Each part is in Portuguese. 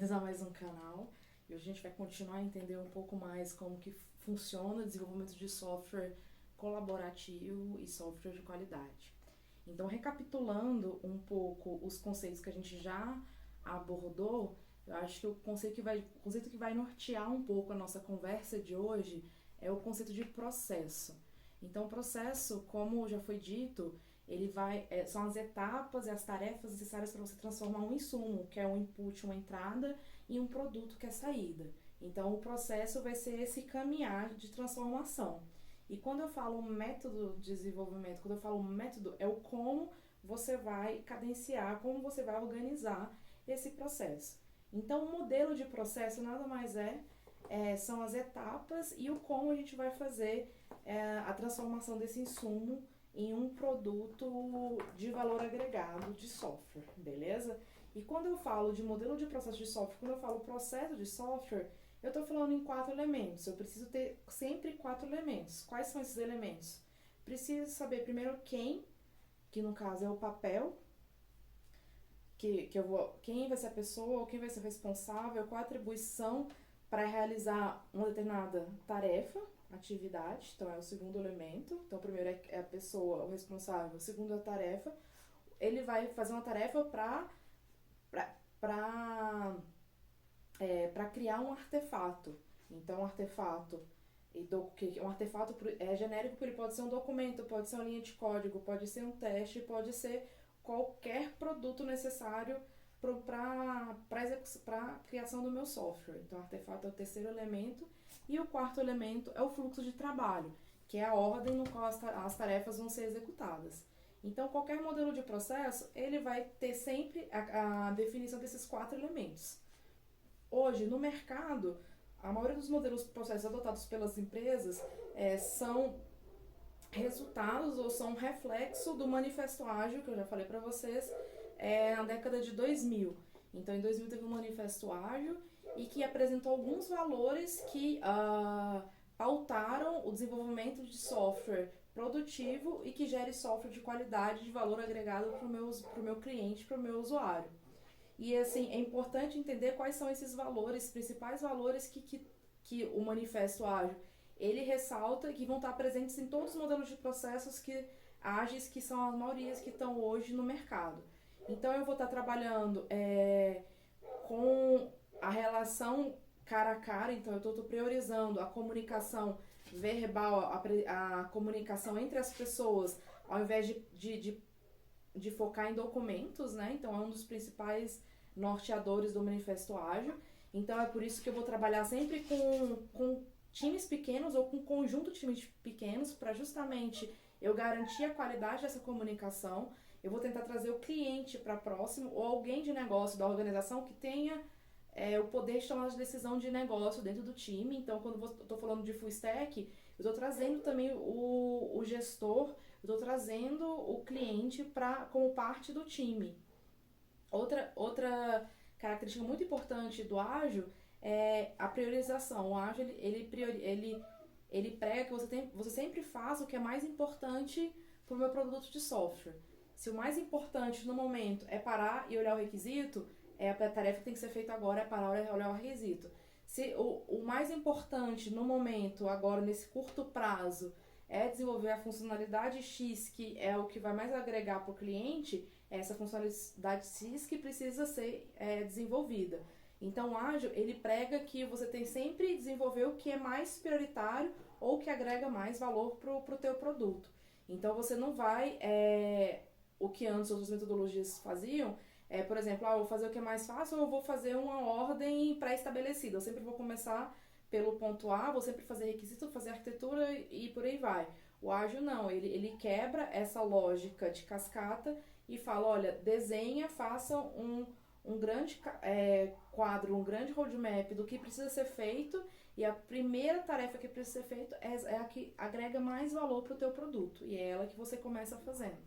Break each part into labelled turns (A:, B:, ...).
A: A mais um canal e hoje a gente vai continuar a entender um pouco mais como que funciona o desenvolvimento de software colaborativo e software de qualidade. Então, recapitulando um pouco os conceitos que a gente já abordou, eu acho que o conceito que vai nortear um pouco a nossa conversa de hoje é o conceito de processo. Então, o processo, como já foi dito, são as etapas e as tarefas necessárias para você transformar um insumo, que é um input, uma entrada, em um produto, que é saída. Então, o processo vai ser esse caminhar de transformação. E quando eu falo método de desenvolvimento, quando eu falo método, é o como você vai cadenciar, como você vai organizar esse processo. Então, o modelo de processo nada mais são as etapas e o como a gente vai fazer a transformação desse insumo em um produto de valor agregado de software, beleza? E quando eu falo de modelo de processo de software, quando eu falo processo de software, eu estou falando em 4 elementos. Eu preciso ter sempre 4 elementos. Quais são esses elementos? Preciso saber primeiro quem, que no caso é o papel, quem vai ser a pessoa, ou quem vai ser o responsável, qual a atribuição para realizar uma determinada tarefa, atividade. Então é o segundo elemento. Então o primeiro é a pessoa, o responsável. O segundo é a tarefa. Ele vai fazer uma tarefa para criar um artefato. Então, um artefato é genérico porque ele pode ser um documento, pode ser uma linha de código, pode ser um teste, pode ser qualquer produto necessário para a criação do meu software. Então, o artefato é o terceiro elemento. E o quarto elemento é o fluxo de trabalho, que é a ordem no qual as tarefas vão ser executadas. Então, qualquer modelo de processo, ele vai ter sempre a definição desses 4 elementos. Hoje, no mercado, a maioria dos modelos de processos adotados pelas empresas são resultados ou são reflexo do Manifesto Ágil, que eu já falei para vocês, na década de 2000. Então, em 2000 teve um Manifesto Ágil e que apresentou alguns valores que pautaram o desenvolvimento de software produtivo e que gere software de qualidade, de valor agregado para o meu cliente, para o meu usuário. E assim, é importante entender quais são esses valores, principais valores que o Manifesto Ágil ele ressalta, que vão estar presentes em todos os modelos de processos ágeis, que são as maiorias que estão hoje no mercado. Então, eu vou estar trabalhando com a relação cara a cara, então eu estou priorizando a comunicação verbal, a comunicação entre as pessoas, ao invés de focar em documentos, né? Então, é um dos principais norteadores do Manifesto Ágil. Então, é por isso que eu vou trabalhar sempre com times pequenos ou com um conjunto de times pequenos para justamente eu garantir a qualidade dessa comunicação. Eu vou tentar trazer o cliente para próximo ou alguém de negócio da organização que tenha o poder de tomar de decisão de negócio dentro do time. Então, quando eu estou falando de full stack, eu estou trazendo também o gestor, eu estou trazendo o cliente como parte do time. Outra característica muito importante do ágil é a priorização. O ágil ele prega que você sempre faz o que é mais importante para o meu produto de software. Se o mais importante no momento é parar e olhar o requisito, a tarefa que tem que ser feita agora é parar e olhar o requisito. Se o mais importante no momento, agora nesse curto prazo, é desenvolver a funcionalidade X, que é o que vai mais agregar para o cliente, essa funcionalidade X que precisa ser desenvolvida. Então, o ágil, ele prega que você tem sempre desenvolver o que é mais prioritário ou que agrega mais valor para o teu produto. Então, você não vai, o que antes outras metodologias faziam, por exemplo, eu vou fazer o que é mais fácil ou eu vou fazer uma ordem pré-estabelecida. Eu sempre vou começar pelo ponto A, vou sempre fazer requisito, fazer arquitetura e por aí vai. O ágil não, ele quebra essa lógica de cascata e fala, olha, desenha, faça um grande quadro, um grande roadmap do que precisa ser feito e a primeira tarefa que precisa ser feita é a que agrega mais valor para o teu produto e é ela que você começa fazendo,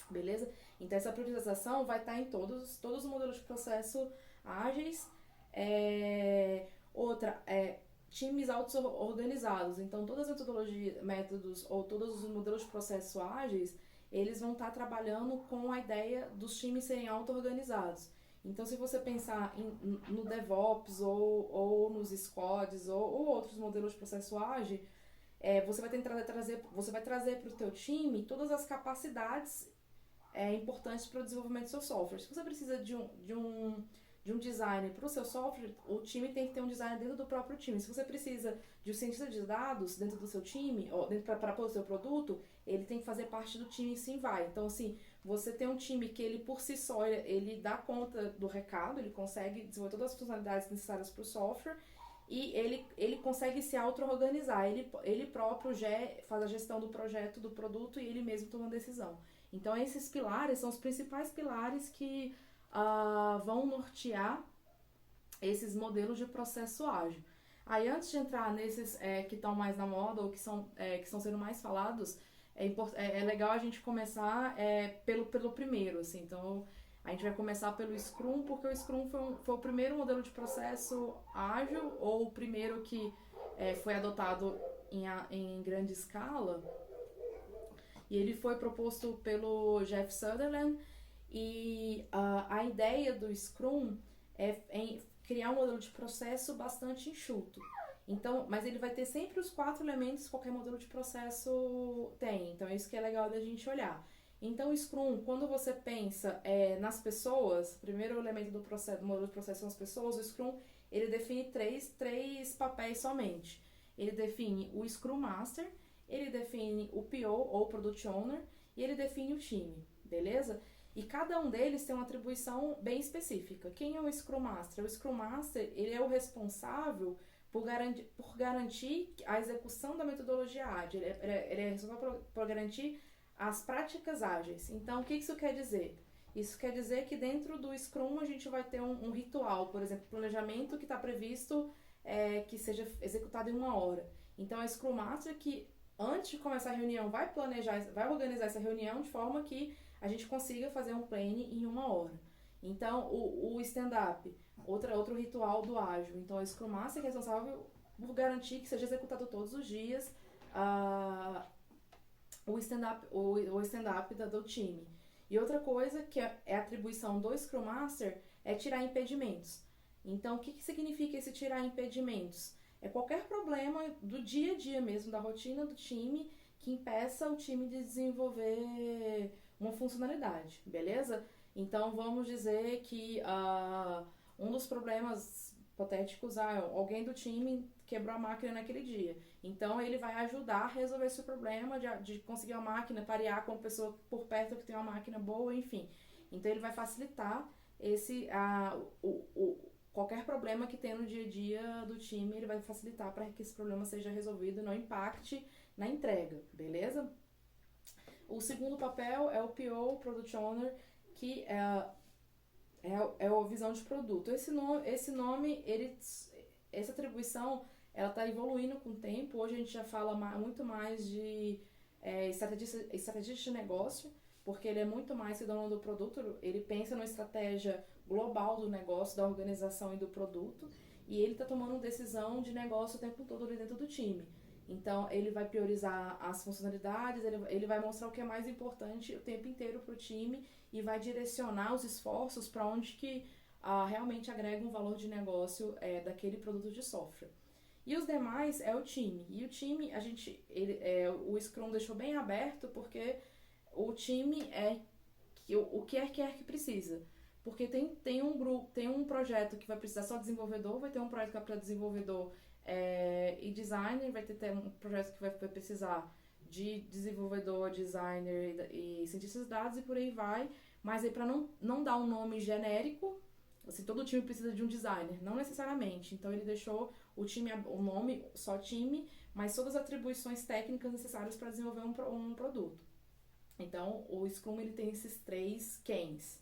A: beleza? Então essa priorização vai estar em todos os modelos de processo ágeis. Outra times auto-organizados. Então todas as metodologias, métodos ou todos os modelos de processo ágeis, eles vão estar trabalhando com a ideia dos times serem auto-organizados. Então, se você pensar no DevOps ou nos squads ou outros modelos de processo ágil, você vai tentar você vai trazer para o teu time todas as capacidades importantes para o desenvolvimento do seu software. Se você precisa de um designer para o seu software, o time tem que ter um designer dentro do próprio time. Se você precisa de um cientista de dados dentro do seu time, ou para o seu produto, ele tem que fazer parte do time, sim, vai. Então, assim, você tem um time que ele por si só, ele dá conta do recado, ele consegue desenvolver todas as funcionalidades necessárias para o software, e ele consegue se auto-organizar. Ele próprio faz a gestão do projeto, do produto, e ele mesmo toma decisão. Então, esses pilares são os principais pilares que vão nortear esses modelos de processo ágil. Aí, antes de entrar nesses que estão mais na moda ou que estão sendo mais falados, é legal a gente começar pelo primeiro, assim. Então, a gente vai começar pelo Scrum, porque o Scrum foi o primeiro modelo de processo ágil, ou o primeiro que foi adotado em grande escala. E ele foi proposto pelo Jeff Sutherland, e a ideia do Scrum é criar um modelo de processo bastante enxuto. Então, mas ele vai ter sempre os 4 elementos que qualquer modelo de processo tem. Então, é isso que é legal da gente olhar. Então, o Scrum, quando você pensa nas pessoas, o primeiro elemento do modelo de processo são as pessoas, o Scrum, ele define três papéis somente. Ele define o Scrum Master, ele define o PO, ou Product Owner, e ele define o time, beleza? E cada um deles tem uma atribuição bem específica. Quem é o Scrum Master? O Scrum Master, ele é o responsável por garantir a execução da metodologia ágil. Ele é responsável por garantir as práticas ágeis. Então, o que isso quer dizer? Isso quer dizer que dentro do Scrum a gente vai ter um ritual, por exemplo, planejamento que está previsto que seja executado em 1 hora. Então, é o Scrum Master que, antes de começar a reunião, vai organizar essa reunião de forma que a gente consiga fazer um plane em 1 hora. Então, o stand-up, outro ritual do ágil. Então, o Scrum Master é responsável por garantir que seja executado todos os dias o stand-up do time. E outra coisa que é atribuição do Scrum Master é tirar impedimentos. Então, o que significa esse tirar impedimentos? É qualquer problema do dia a dia mesmo, da rotina do time, que impeça o time de desenvolver uma funcionalidade, beleza? Então, vamos dizer que um dos problemas hipotéticos, alguém do time quebrou a máquina naquele dia. Então, ele vai ajudar a resolver esse problema de conseguir uma máquina, parear com a pessoa por perto que tem uma máquina boa, enfim. Então, ele vai facilitar qualquer problema que tem no dia a dia do time, ele vai facilitar para que esse problema seja resolvido e não impacte na entrega, beleza? O segundo papel é o PO, Product Owner, que é a visão de produto. Essa atribuição, ela está evoluindo com o tempo. Hoje a gente já fala muito mais de estrategista de negócio, porque ele é muito mais que dono do produto, ele pensa numa estratégia global do negócio, da organização e do produto, e ele está tomando decisão de negócio o tempo todo ali dentro do time. Então, ele vai priorizar as funcionalidades, ele vai mostrar o que é mais importante o tempo inteiro para o time e vai direcionar os esforços para onde que realmente agrega um valor de negócio daquele produto de software. E os demais é o time. E o time, o Scrum deixou bem aberto porque o time o que que precisa. Porque tem um grupo, tem um projeto que vai precisar só de desenvolvedor, vai ter um projeto que vai precisar de desenvolvedor e designer, vai ter um projeto que vai precisar de desenvolvedor, designer e cientistas de dados e por aí vai. Mas aí para não dar um nome genérico, assim, todo time precisa de um designer, não necessariamente. Então ele deixou o nome só time, mas todas as atribuições técnicas necessárias para desenvolver um produto. Então o Scrum ele tem esses 3 quens.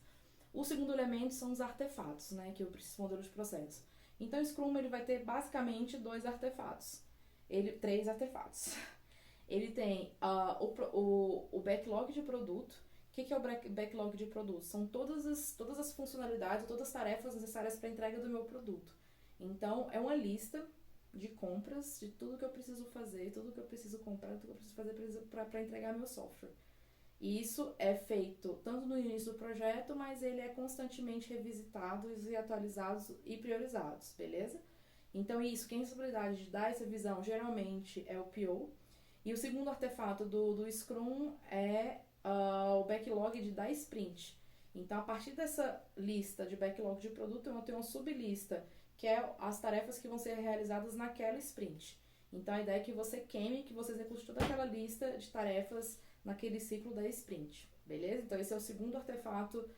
A: O segundo elemento são os artefatos, né, que eu preciso modelo de processo. Então, o Scrum ele vai ter basicamente 3 artefatos. Ele tem o backlog de produto. O que é o backlog de produto? São todas as funcionalidades, todas as tarefas necessárias para a entrega do meu produto. Então, é uma lista de compras de tudo que eu preciso fazer, tudo que eu preciso comprar, tudo que eu preciso fazer para entregar meu software. E isso é feito tanto no início do projeto, mas ele é constantemente revisitado e atualizados e priorizados, beleza? Então isso, quem tem a responsabilidade de dar essa visão geralmente é o PO. E o segundo artefato do Scrum é o backlog da sprint. Então, a partir dessa lista de backlog de produto, eu tenho uma sublista, que é as tarefas que vão ser realizadas naquela sprint. Então, a ideia é que você queime, que você execute toda aquela lista de tarefas naquele ciclo da sprint, beleza? Então, esse é o segundo artefato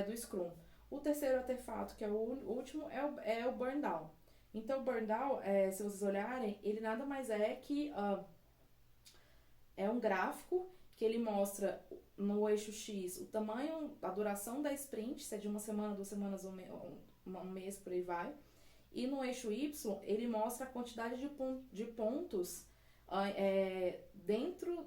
A: do Scrum. O terceiro artefato, que é o último, é o burn down. Então, o burn down, se vocês olharem, ele nada mais é que é um gráfico que ele mostra no eixo X o tamanho, a duração da sprint, se é de uma semana, 2 semanas, um mês, por aí vai. E no eixo Y, ele mostra a quantidade de pontos dentro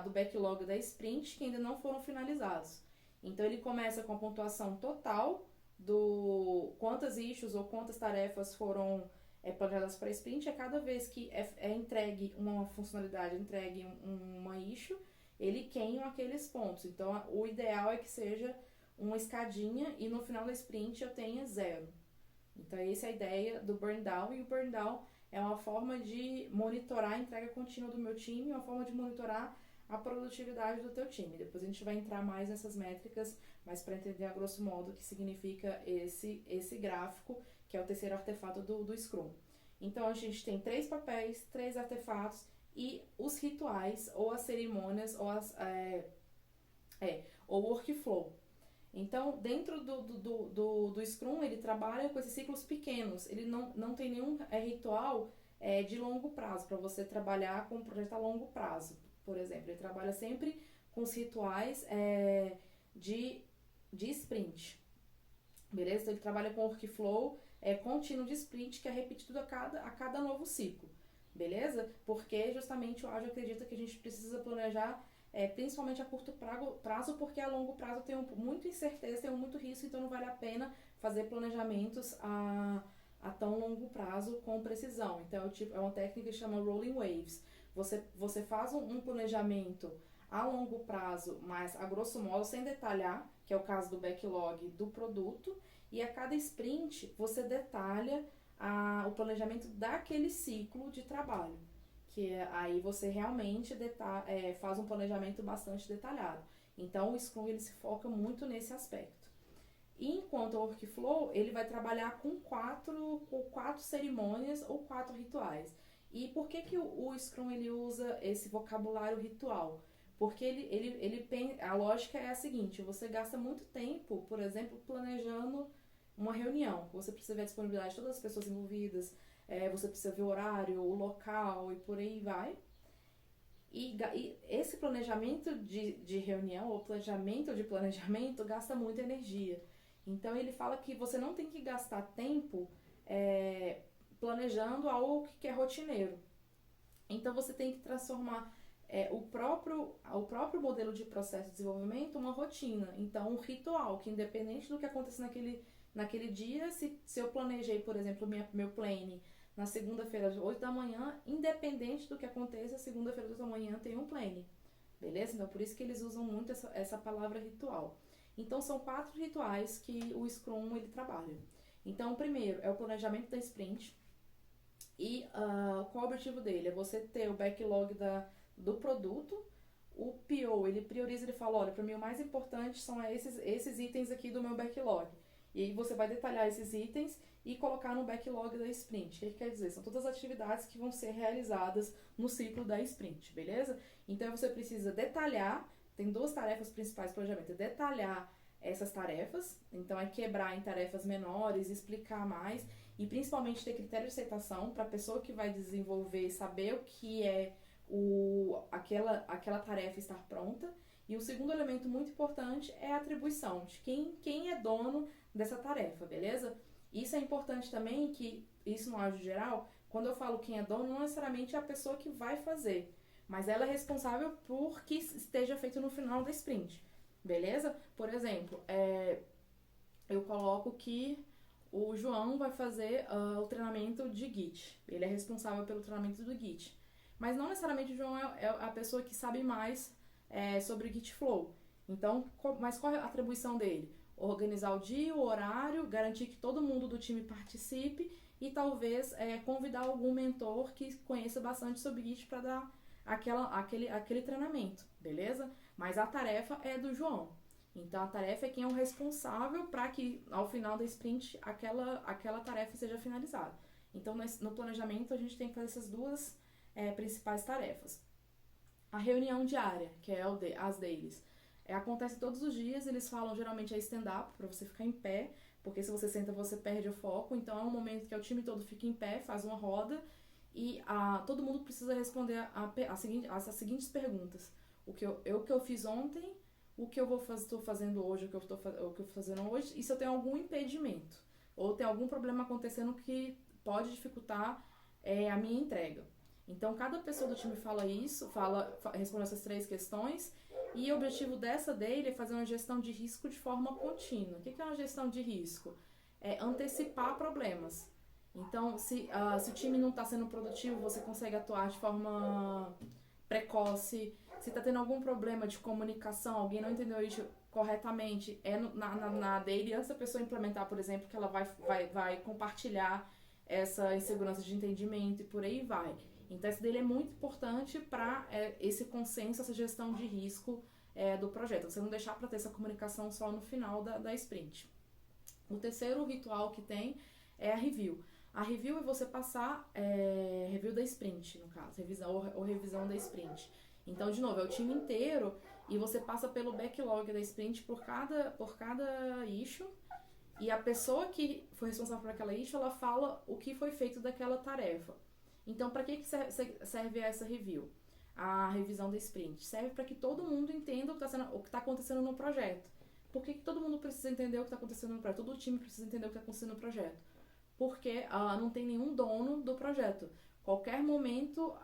A: do backlog da sprint que ainda não foram finalizados. Então, ele começa com a pontuação total do quantas issues ou quantas tarefas foram planejadas para sprint. A cada vez que é entregue uma funcionalidade, entregue uma issue, ele queima aqueles pontos. Então, o ideal é que seja uma escadinha e no final da sprint eu tenha 0. Então, essa é a ideia do burn down. E o burn down é uma forma de monitorar a entrega contínua do meu time, uma forma de monitorar a produtividade do teu time. Depois a gente vai entrar mais nessas métricas, mas para entender a grosso modo o que significa esse gráfico, que é o terceiro artefato do Scrum. Então, a gente tem 3 papéis, 3 artefatos e os rituais, ou as cerimônias, ou o workflow. Então, dentro do Scrum, ele trabalha com esses ciclos pequenos. Ele não tem nenhum ritual de longo prazo, para você trabalhar com um projeto a longo prazo. Por exemplo, ele trabalha sempre com os rituais de sprint. Beleza? Então, ele trabalha com workflow contínuo de sprint, que é repetido a cada novo ciclo. Beleza? Porque justamente o Agile acredita que a gente precisa planejar principalmente a curto prazo, porque a longo prazo tem muita incerteza, tem muito risco, então não vale a pena fazer planejamentos a tão longo prazo com precisão. Então é uma técnica que chama Rolling Waves. Você faz um planejamento a longo prazo, mas a grosso modo, sem detalhar, que é o caso do backlog do produto, e a cada sprint você detalha o planejamento daquele ciclo de trabalho, que aí você realmente faz um planejamento bastante detalhado. Então o Scrum ele se foca muito nesse aspecto. E enquanto o workflow, ele vai trabalhar com quatro cerimônias ou 4 rituais. E por que o Scrum ele usa esse vocabulário ritual? Porque a lógica é a seguinte: você gasta muito tempo, por exemplo, planejando uma reunião. Você precisa ver a disponibilidade de todas as pessoas envolvidas, você precisa ver o horário, o local e por aí vai. E esse planejamento de reunião ou planejamento de planejamento gasta muita energia. Então ele fala que você não tem que gastar tempo planejando algo que é rotineiro. Então você tem que transformar o próprio modelo de processo de desenvolvimento uma rotina. Então um ritual que, independente do que aconteça naquele dia, se eu planejei, por exemplo, meu plane na segunda-feira às 8 da manhã, independente do que aconteça, segunda-feira às 8 da manhã tem um plane. Beleza? Então por isso que eles usam muito essa palavra ritual. Então são 4 rituais que o Scrum ele trabalha. Então o primeiro é o planejamento da sprint. E qual é o objetivo dele? É você ter o backlog do produto. O PO, ele prioriza, ele fala, olha, para mim o mais importante são esses itens aqui do meu backlog. E aí você vai detalhar esses itens e colocar no backlog da sprint. O que quer dizer? São todas as atividades que vão ser realizadas no ciclo da sprint, beleza? Então você precisa detalhar, tem 2 tarefas principais do planejamento, detalhar essas tarefas, então é quebrar em tarefas menores, explicar mais e principalmente ter critério de aceitação para a pessoa que vai desenvolver saber o que é aquela tarefa estar pronta. E o segundo elemento muito importante é a atribuição de quem é dono dessa tarefa, beleza? Isso é importante também, que isso no Agile geral, quando eu falo quem é dono, não necessariamente é a pessoa que vai fazer, mas ela é responsável por que esteja feito no final da sprint, beleza? Por exemplo, eu coloco que o João vai fazer o treinamento de Git, ele é responsável pelo treinamento do Git, mas não necessariamente o João é a pessoa que sabe mais sobre Git Flow. Então, mas qual é a atribuição dele? Organizar o dia, o horário, garantir que todo mundo do time participe e talvez convidar algum mentor que conheça bastante sobre Git para dar aquele treinamento, beleza? Mas a tarefa é do João. Então a tarefa é quem é o responsável para que ao final da sprint aquela tarefa seja finalizada. Então no planejamento a gente tem que fazer essas duas principais tarefas. A reunião diária, que é as dailies, acontece todos os dias. Eles falam geralmente stand-up, para você ficar em pé, porque se você senta você perde o foco. Então é um momento que o time todo fica em pé, faz uma roda e todo mundo precisa responder as seguintes perguntas: o que eu fiz ontem, o que eu estou fazendo hoje, o que eu estou fazendo hoje, e se eu tenho algum impedimento ou tem algum problema acontecendo que pode dificultar a minha entrega. Então cada pessoa do time fala isso, responde essas 3 questões. E o objetivo dessa daily é fazer uma gestão de risco de forma contínua. O que é uma gestão de risco? É antecipar problemas. Então, se o time não está sendo produtivo, você consegue atuar de forma precoce. Se está tendo algum problema de comunicação, alguém não entendeu isso corretamente, na daily, antes da pessoa implementar, por exemplo, que ela vai compartilhar essa insegurança de entendimento e por aí vai. Então, essa daily é muito importante para esse consenso, essa gestão de risco do projeto. Você não deixar para ter essa comunicação só no final da sprint. O terceiro ritual que tem é a review. A review é você passar review da sprint, no caso, revisão da sprint. Então, de novo, é o time inteiro e você passa pelo backlog da sprint por cada issue. E a pessoa que foi responsável por aquela issue, ela fala o que foi feito daquela tarefa. Então, para que serve essa review? A revisão da sprint serve para que todo mundo entenda o que está acontecendo no projeto. Por que todo mundo precisa entender o que está acontecendo no projeto? Todo o time precisa entender o que está acontecendo no projeto. Porque não tem nenhum dono do projeto. Qualquer momento,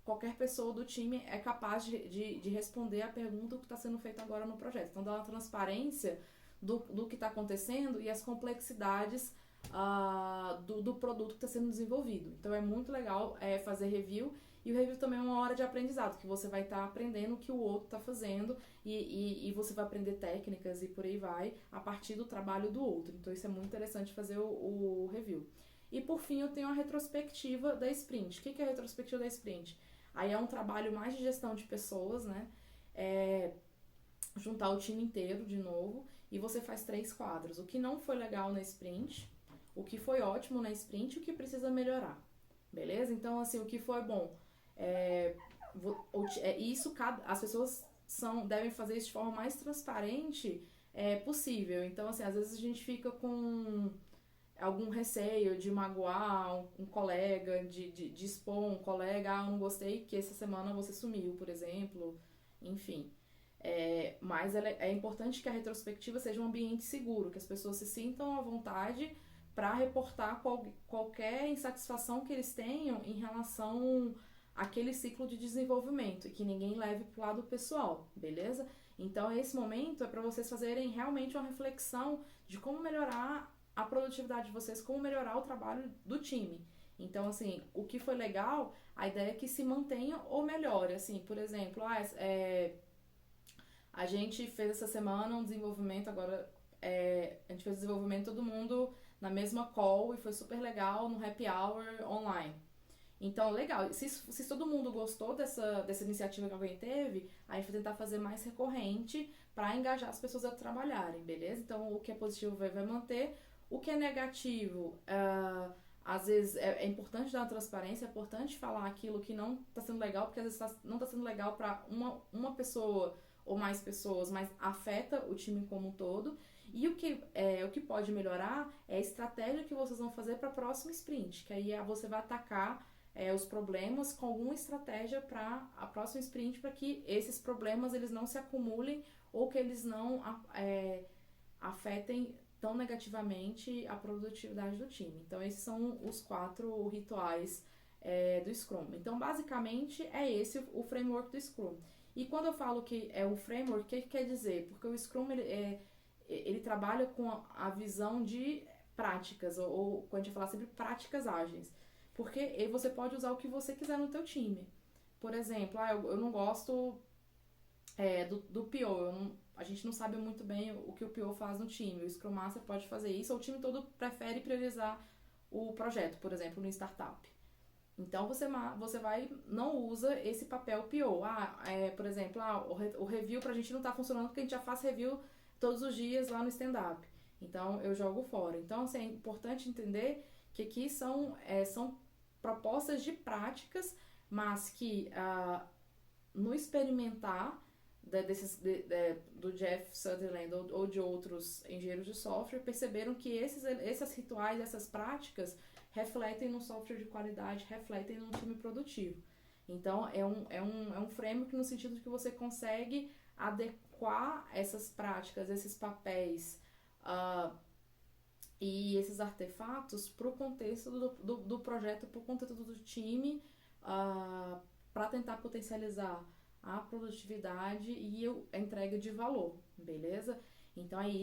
A: qualquer pessoa do time é capaz de responder a pergunta do que está sendo feito agora no projeto. Então, dá uma transparência do que está acontecendo e as complexidades do produto que está sendo desenvolvido. Então é muito legal fazer review, e o review também é uma hora de aprendizado, que você vai estar aprendendo o que o outro está fazendo e você vai aprender técnicas e por aí vai, a partir do trabalho do outro. Então isso é muito interessante fazer o review. E por fim eu tenho a retrospectiva da sprint. O que é a retrospectiva da sprint? Aí é um trabalho mais de gestão de pessoas, né? Juntar o time inteiro de novo, e você faz 3 quadros. O que não foi legal na sprint, o que foi ótimo na sprint e o que precisa melhorar. Beleza? Então, assim, o que foi bom. As pessoas devem fazer isso de forma mais transparente possível. Então, assim, às vezes a gente fica com algum receio de magoar um colega, de expor um colega. Eu não gostei que essa semana você sumiu, por exemplo. Enfim. Mas é importante que a retrospectiva seja um ambiente seguro, que as pessoas se sintam à vontade para reportar qualquer insatisfação que eles tenham em relação àquele ciclo de desenvolvimento, e que ninguém leve para o lado pessoal, beleza? Então esse momento é para vocês fazerem realmente uma reflexão de como melhorar a produtividade de vocês, como melhorar o trabalho do time. Então, assim, o que foi legal, a ideia é que se mantenha ou melhore. Assim, por exemplo, a gente fez essa semana um desenvolvimento, agora a gente fez o desenvolvimento todo mundo na mesma call e foi super legal no happy hour online. Então, legal. Se todo mundo gostou dessa iniciativa que alguém teve, a gente vai tentar fazer mais recorrente para engajar as pessoas a trabalharem, beleza? Então, o que é positivo vai manter. O que é negativo, às vezes é importante dar uma transparência, é importante falar aquilo que não está sendo legal, porque às vezes não está sendo legal para uma pessoa ou mais pessoas, mas afeta o time como um todo. E o que pode melhorar é a estratégia que vocês vão fazer para a próxima sprint, que aí você vai atacar os problemas com alguma estratégia para a próxima sprint, para que esses problemas eles não se acumulem ou que eles não afetem tão negativamente a produtividade do time. Então esses são os 4 rituais do Scrum. Então basicamente é esse o framework do Scrum. E quando eu falo que é um framework, o que quer dizer? Porque o Scrum ele trabalha com a visão de práticas, ou quando a gente fala sempre práticas ágeis. Porque você pode usar o que você quiser no teu time. Por exemplo, eu não gosto do PO. A gente não sabe muito bem o que o PO faz no time. O Scrum Master pode fazer isso, ou o time todo prefere priorizar o projeto, por exemplo, no startup. Então você vai, não usa esse papel PO. Por exemplo, o review pra gente não tá funcionando porque a gente já faz review todos os dias lá no stand-up. Então eu jogo fora. Então, assim, é importante entender que aqui são propostas de práticas, mas que no experimentar do Jeff Sutherland ou de outros engenheiros de software, perceberam que esses rituais, essas práticas refletem no software de qualidade, refletem num time produtivo. Então, é um framework no sentido de que você consegue adequar essas práticas, esses papéis e esses artefatos para o contexto do projeto, para o contexto do time, para tentar potencializar a produtividade e a entrega de valor, beleza? Então, aí